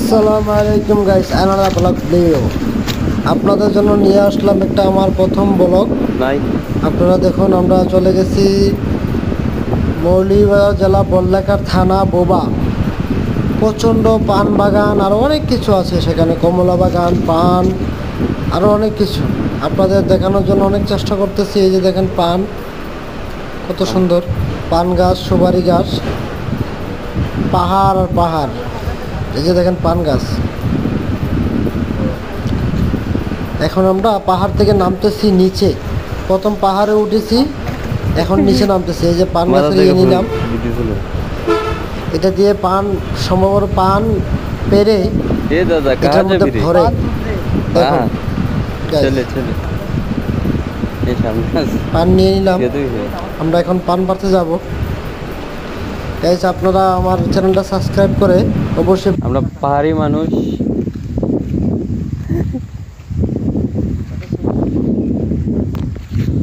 আসসালামু আলাইকুম গাইস, আনারা blog video আপনাদের জন্য নিয়ে আসলাম একটা আমার প্রথম ব্লগ। আপনারা দেখুন, আমরা চলে গেছি মৌলভীবাজার জেলা বড়লেখার থানা বোবা। প্রচণ্ড পান বাগান আরও অনেক কিছু আছে সেখানে, কমলা বাগান, পান, আরও অনেক কিছু আপনাদের দেখানোর জন্য অনেক চেষ্টা করতেছি। এই যে দেখেন পান, কত সুন্দর পান গাছ, সুপারি গাছ, পাহাড় আর পাহাড়। এই যে দেখেন পান গাছ। এখন আমরা পাহাড় থেকে নামতেছি নিচে, প্রথম পাহাড়ে উঠেছি, এখন নিচে নামতেছি। এই যে পান গাছের ইয়ে নিলাম, এটা দিয়ে পান সম্ভবত পান পেরে এটার মধ্যে ভরে দেখুন পান নিয়ে নিলাম। আমরা এখন পান পাড়তে যাব। গাইস, আপনারা আমার চ্যানেলটা সাবস্ক্রাইব করে অবশ্যই। আমরা পাহাড়ি মানুষ,